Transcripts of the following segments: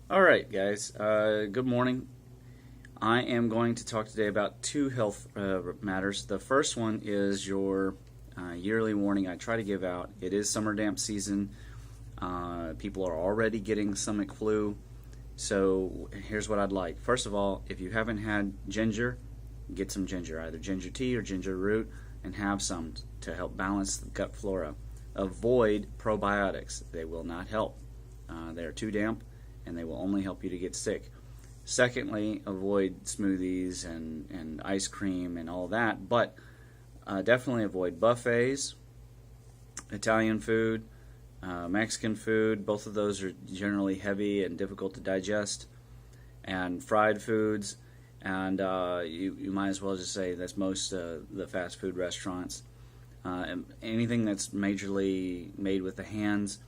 Alright guys, good morning. I am going to talk today about two health matters. The first one is your yearly warning I try to give out. It is summer damp season. People are already getting stomach flu. So here's what I'd like. First of all, if you haven't had ginger, get some ginger, either ginger tea or ginger root, and have some to help balance the gut flora. Avoid probiotics. They will not help. They are too damp and they will only help you to get sick. Secondly, avoid smoothies and ice cream and all that, but definitely avoid buffets, Italian food, Mexican food. Both of those are generally heavy and difficult to digest, and fried foods, and you might as well just say that's most the fast food restaurants. Anything that's majorly made with the hands.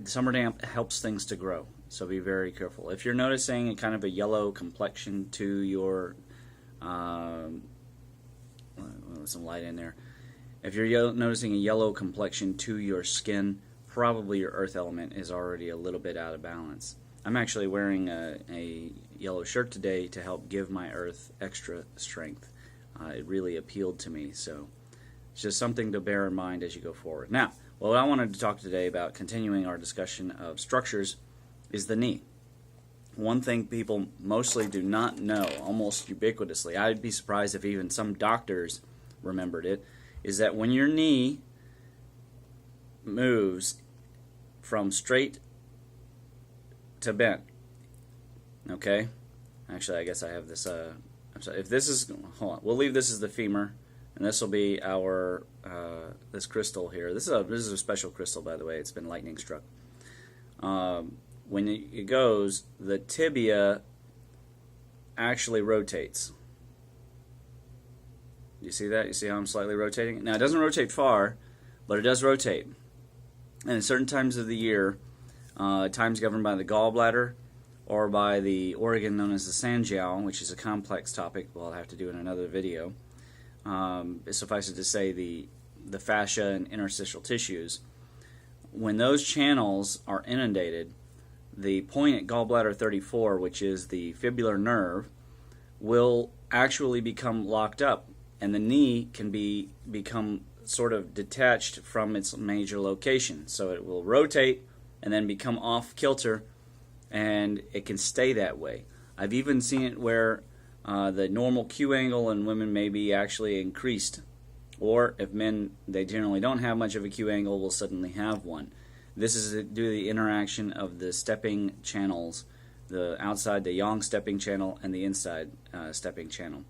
Summer damp helps things to grow, so be very careful. If you're noticing a kind of a yellow complexion to your some light in there. If you're noticing a yellow complexion to your skin, probably your earth element is already a little bit out of balance. I'm actually wearing a yellow shirt today to help give my earth extra strength. It really appealed to me, so it's just something to bear in mind as you go forward. Now, what I wanted to talk today about, continuing our discussion of structures, is the knee. One thing people mostly do not know, almost ubiquitously, I'd be surprised if even some doctors remembered it, is that when your knee moves from straight to bent, okay? Actually, I guess I have this, I'm sorry, if this is, hold on, we'll leave this as the femur, and this will be our, this crystal here. This is a special crystal, by the way. It's been lightning struck. When it goes, the tibia actually rotates. You see that? You see how I'm slightly rotating? Now, it doesn't rotate far, but it does rotate. And at certain times of the year, times governed by the gallbladder or by the organ known as the Sanjiao, which is a complex topic we'll have to do in another video. Suffice it to say, the fascia and interstitial tissues, when those channels are inundated, the point at gallbladder 34, which is the fibular nerve, will actually become locked up, and the knee can become sort of detached from its major location. So it will rotate and then become off kilter, and it can stay that way. I've even seen it where the normal Q angle in women may be actually increased, or if men, they generally don't have much of a Q angle, will suddenly have one. This is due to the interaction of the stepping channels, the outside, the yang stepping channel, and the inside stepping channel.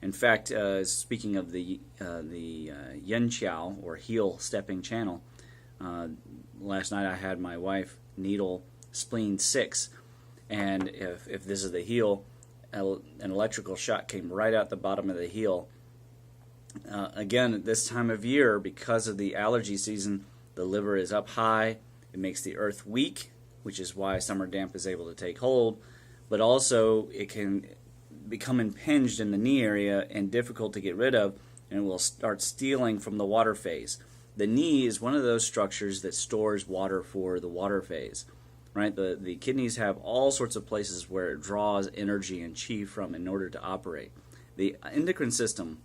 In fact, speaking of the yin qiao, or heel stepping channel, last night I had my wife needle spleen 6, and if this is the heel, an electrical shock came right out the bottom of the heel. Again, at this time of year, because of the allergy season, the liver is up high. It makes the earth weak, which is why summer damp is able to take hold. But also, it can become impinged in the knee area and difficult to get rid of, and it will start stealing from the water phase. The knee is one of those structures that stores water for the water phase. Right? The kidneys have all sorts of places where it draws energy and chi from in order to operate. The endocrine system,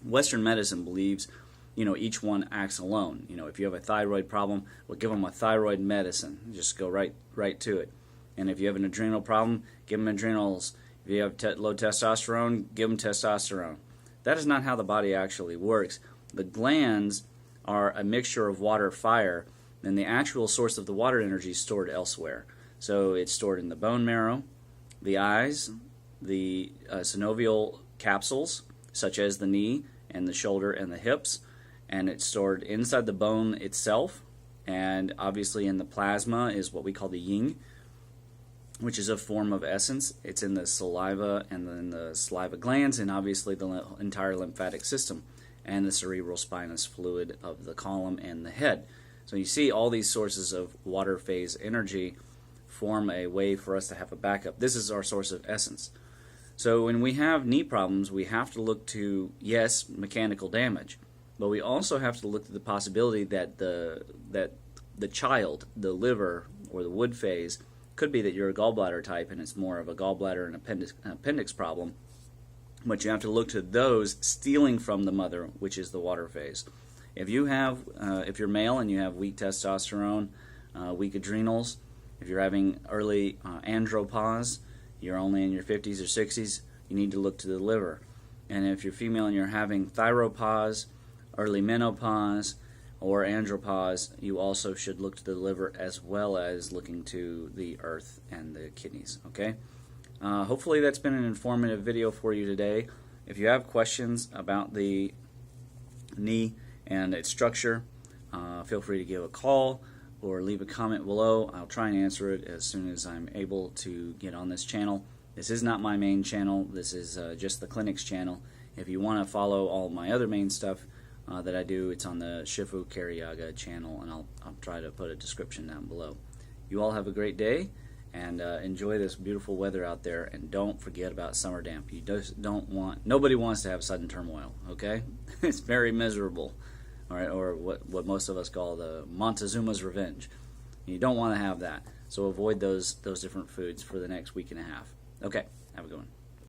Western medicine believes, each one acts alone. If you have a thyroid problem, we'll give them a thyroid medicine. Just go right to it. And if you have an adrenal problem, give them adrenals. If you have low testosterone, give them testosterone. That is not how the body actually works. The glands are a mixture of water, fire, and the actual source of the water energy is stored elsewhere. So it's stored in the bone marrow, the eyes, the synovial capsules, such as the knee and the shoulder and the hips, and it's stored inside the bone itself, and obviously in the plasma is what we call the yin, which is a form of essence. It's in the saliva and then the saliva glands, and obviously the entire lymphatic system, and the cerebral spinous fluid of the column and the head. So you see all these sources of water phase energy form a way for us to have a backup. This is our source of essence. So when we have knee problems, we have to look to, yes, mechanical damage, but we also have to look to the possibility that the child, the liver or the wood phase, Could be that you're a gallbladder type and it's more of a gallbladder and appendix problem, but you have to look to those stealing from the mother, which is the water phase. If you have, if you're male and you have weak testosterone, weak adrenals, if you're having early andropause, you're only in your 50s or 60s, you need to look to the liver. And if you're female and you're having thyropause, early menopause, or andropause, you also should look to the liver as well as looking to the earth and the kidneys. Okay? Hopefully that's been an informative video for you today. If you have questions about the knee and its structure, feel free to give a call or leave a comment below. I'll try and answer it as soon as I'm able to get on this channel. This is not my main channel. This is just the clinic's channel. If you want to follow all my other main stuff that I do, it's on the Shifu Karyaga channel, and I'll try to put a description down below. You all have a great day, and enjoy this beautiful weather out there, and don't forget about summer damp. You just don't want, nobody wants to have sudden turmoil, okay? It's very miserable, all right, or what most of us call the Montezuma's revenge. You don't want to have that, so avoid those different foods for the next week and a half. Okay, have a good one.